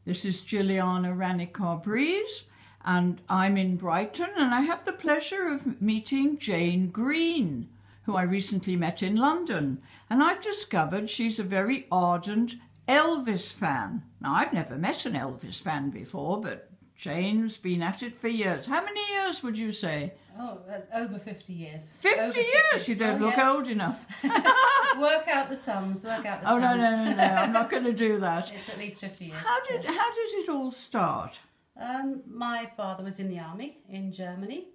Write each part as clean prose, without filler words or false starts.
This is Jilliana Ranicar-Breese, and I'm in Brighton, and I have the pleasure of meeting Jane Green, who I recently met in London, and I've discovered she's a very ardent Elvis fan. Now, I've never met an Elvis fan before, but Jane's been at it for years. How many years would you say? Oh, over 50 years. 50 years? You don't look old enough. Work out the sums, work out the sums. sums. No, I'm not going to do that. It's at least 50 years. How did it all start? My father was in the army in Germany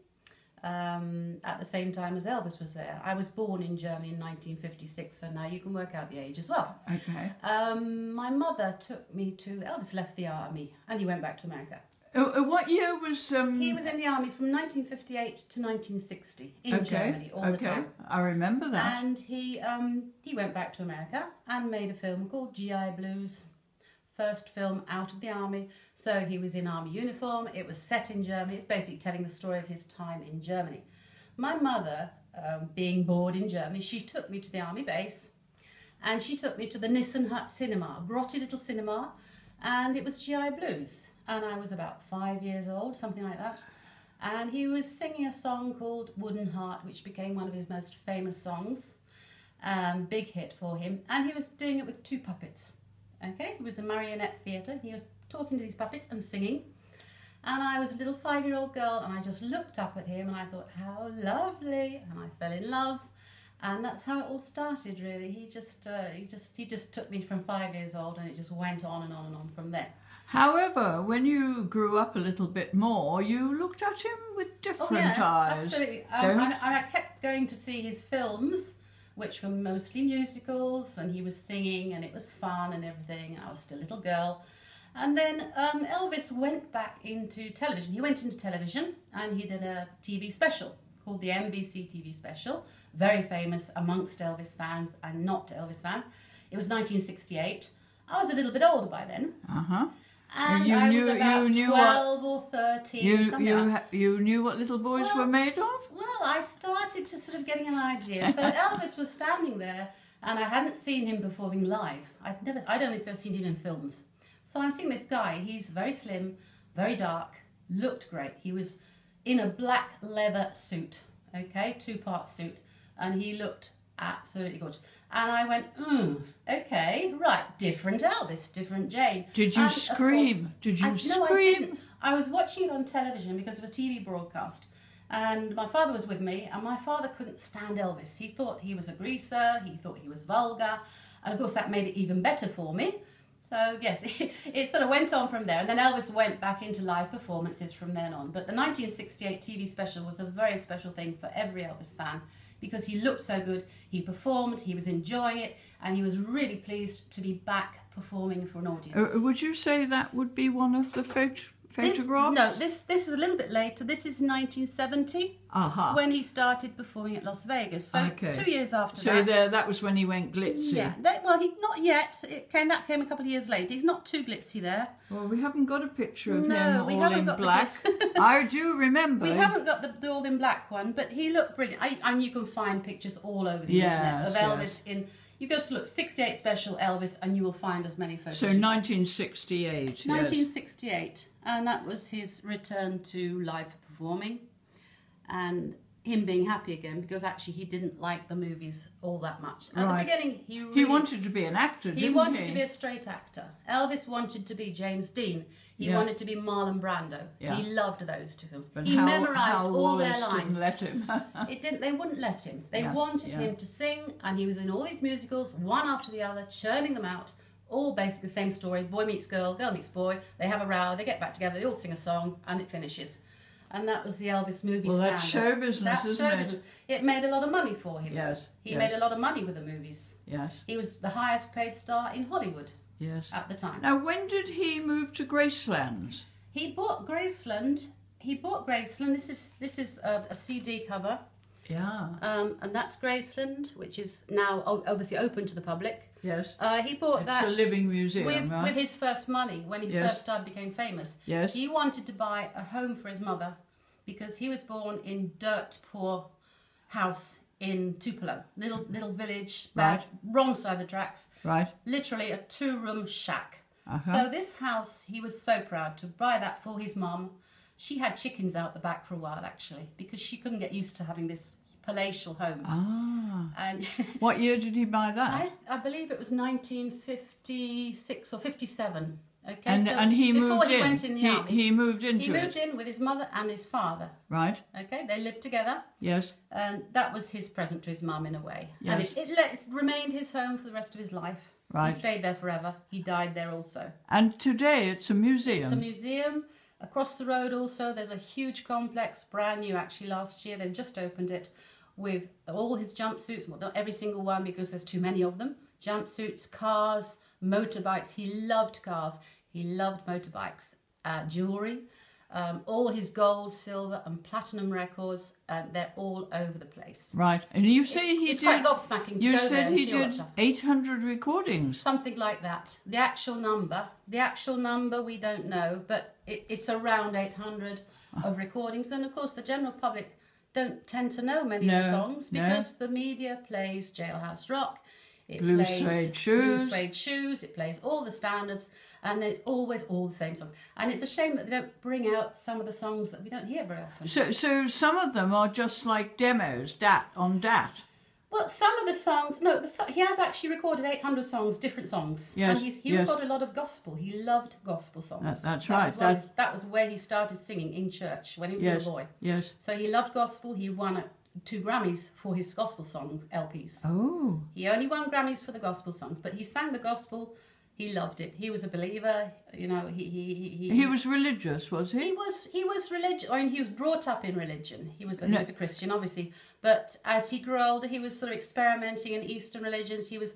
at the same time as Elvis was there. I was born in Germany in 1956, so now you can work out the age as well. Okay. My mother took me to... Elvis left the army and he went back to America. What year was... He was in the army from 1958 to 1960 in Germany all the time. I remember that. And he went back to America and made a film called GI Blues. First film out of the army. So he was in army uniform. It was set in Germany. It's basically telling the story of his time in Germany. My mother, being bored in Germany, she took me to the army base and she took me to the Nissen Hut cinema, a grotty little cinema, and it was GI Blues. And I was about 5 years old, something like that. And he was singing a song called Wooden Heart, which became one of his most famous songs. Big hit for him. And he was doing it with two puppets. Okay, it was a marionette theatre. He was talking to these puppets and singing. And I was a little 5-year-old girl, and I just looked up at him and I thought, how lovely. And I fell in love. And that's how it all started, really. He just took me from 5 years old, and it just went on and on and on from there. However, when you grew up a little bit more, you looked at him with different eyes. Absolutely. I kept going to see his films, which were mostly musicals, and he was singing, and it was fun and everything, and I was still a little girl. And then Elvis went back into television. He went into television, and he did a TV special called the NBC TV special, very famous amongst Elvis fans and not Elvis fans. It was 1968. I was a little bit older by then. Uh-huh. And I was about 12 or 13, something like that. You knew what little boys were made of? Well, I'd started to sort of getting an idea. So Elvis was standing there, and I hadn't seen him performing live. I'd only seen him in films. So I'm seeing this guy. He's very slim, very dark, looked great. He was in a black leather suit, okay, 2-part suit, and he looked absolutely gorgeous. And I went, okay, right, different Elvis, different Jane. Did you scream? No, I didn't. I was watching it on television because of a TV broadcast. And my father was with me, and my father couldn't stand Elvis. He thought he was a greaser, he thought he was vulgar, and of course that made it even better for me. So yes, it sort of went on from there, and then Elvis went back into live performances from then on. But the 1968 TV special was a very special thing for every Elvis fan, because he looked so good, he performed, he was enjoying it, and he was really pleased to be back performing for an audience. Would you say that would be one of the photographs? This is a little bit later. This is 1970, when he started performing at Las Vegas. So 2 years after that. So that was when he went glitzy. Yeah, not yet. That came a couple of years later. He's not too glitzy there. Well, we haven't got a picture of him all in black. I do remember. We haven't got the all in black one, but he looked brilliant. And you can find pictures all over the internet of Elvis in... You just look, 68 special Elvis, and you will find as many photos. So 1968, 1968, and that was his return to live performing, and him being happy again, because actually he didn't like the movies all that much. At the beginning, he wanted to be an actor, didn't he? He wanted to be a straight actor. Elvis wanted to be James Dean. He wanted to be Marlon Brando. He loved those two films. But he memorised all their lines. Didn't let him. They wouldn't let him. They wanted him to sing, and he was in all these musicals, one after the other, churning them out, all basically the same story. Boy meets girl meets boy. They have a row, they get back together, they all sing a song, and it finishes. And that was the Elvis movie standard. That's show business, isn't it? It made a lot of money for him. Yes. He made a lot of money with the movies. Yes. He was the highest paid star in Hollywood. Yes. At the time. Now, when did he move to Graceland? He bought Graceland. This is a CD cover. Yeah. And that's Graceland, which is now obviously open to the public. Yes. He bought that. It's a living museum, with his first money when he first became famous. Yes. He wanted to buy a home for his mother because he was born in dirt poor house in Tupelo, little village. That's wrong side of the tracks. Right. Literally a 2-room shack. So this house, he was so proud to buy that for his mum. She had chickens out the back for a while, actually, because she couldn't get used to having this palatial home. Ah. And What year did he buy that? I believe it was 1956 or 57. Okay, And he moved before in. he went in the army. He moved into He moved in with his mother and his father. Right. Okay, they lived together. Yes. And that was his present to his mum in a way. Yes. And it remained his home for the rest of his life. Right. He stayed there forever. He died there also. And today it's a museum. It's a museum. Across the road also, there's a huge complex, brand new actually last year. They've just opened it with all his jumpsuits. Well, not every single one because there's too many of them. Jumpsuits, cars, motorbikes. He loved cars. He loved motorbikes. Jewellery. All his gold, silver and platinum records. They're all over the place. Right. And you say it's quite gobsmacking to go there and see all that stuff. You said he did 800 recordings. Something like that. The actual number we don't know, but it's around 800 of recordings. And of course, the general public don't tend to know many of the songs because the media plays Jailhouse Rock. It Blue plays Suede Blue Shoes. Suede Shoes. It plays all the standards, and then it's always all the same songs. And it's a shame that they don't bring out some of the songs that we don't hear very often. So some of them are just like demos, dat on dat. Well, some of the songs, he has actually recorded 800 songs, different songs. Yes, And he recorded a lot of gospel. He loved gospel songs. That's right. That was where he started singing in church when he was a little boy. Yes. So he loved gospel. He won 2 Grammys for his gospel song LPs. Oh. He only won Grammys for the gospel songs, but he sang the gospel. He loved it. He was a believer. You know, he was religious, was he? He was religious. I mean, he was brought up in religion. He was a Christian, obviously. But as he grew older, he was sort of experimenting in Eastern religions. He was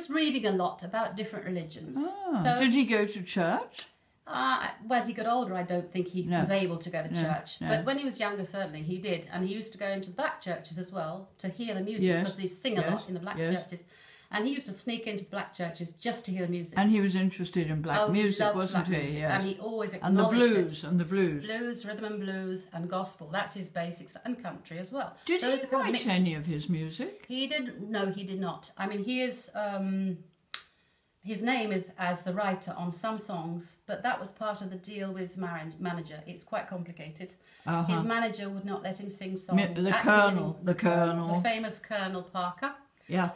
reading a lot about different religions. Ah. So, did he go to church? as he got older, I don't think he was able to go to church. No. But when he was younger, certainly he did. And he used to go into the black churches as well to hear the music because they sing a lot in the black churches. And he used to sneak into the black churches just to hear the music. And he was interested in black music, wasn't he? Music. Yes. And he always acknowledged And the blues. Blues, rhythm and blues, and gospel. That's his basics, and country as well. Did he write any of his music? He didn't. No, he did not. I mean, he is. His name is as the writer on some songs, but that was part of the deal with his manager. It's quite complicated. His manager would not let him sing songs. The famous Colonel Parker. Yeah.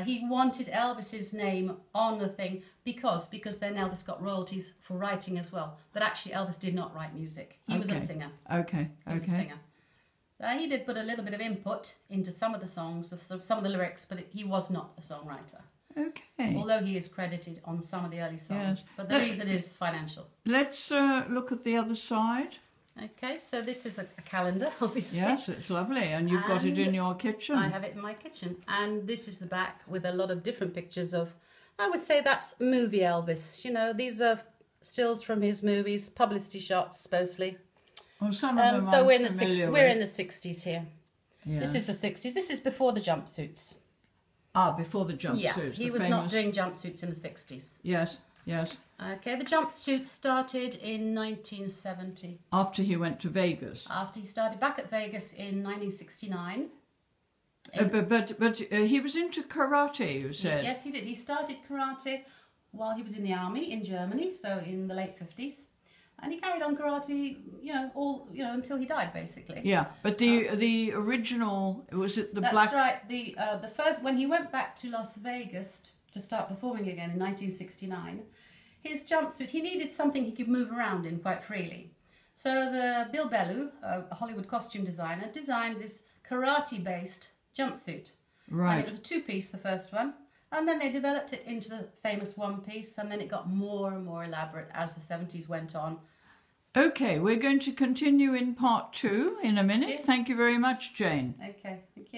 He wanted Elvis's name on the thing because then Elvis got royalties for writing as well. But actually, Elvis did not write music. He was a singer. Okay. He was a singer. He did put a little bit of input into some of the songs, some of the lyrics, but he was not a songwriter. Okay. Although he is credited on some of the early songs. But the reason is financial. Let's look at the other side. Okay, so this is a calendar, obviously. Yes, it's lovely. And you've got it in your kitchen. I have it in my kitchen. And this is the back with a lot of different pictures of, I would say that's movie Elvis. You know, these are stills from his movies, publicity shots, supposedly. Well, some of them so we're in the 60s. We're in the 60s here. Yeah. This is the 60s. This is before the jumpsuits. Before the jumpsuits. Yeah, he was not doing jumpsuits in the 60s. Yes. Okay, the jumpsuit started in 1970. After he went to Vegas. After he started back at Vegas in 1969. But he was into karate, you said. Yes, he did. He started karate while he was in the army in Germany, so in the late 50s. And he carried on karate, until he died, basically. Yeah, but the original, was it the black... That's right. The first, when he went back to Las Vegas to start performing again in 1969, his jumpsuit, he needed something he could move around in quite freely. So Bill Bellew, a Hollywood costume designer, designed this karate-based jumpsuit. Right. And it was a two-piece, the first one. And then they developed it into the famous one-piece, and then it got more and more elaborate as the 70s went on. Okay, we're going to continue in part 2 in a minute. Okay. Thank you very much, Jane. Okay, thank you.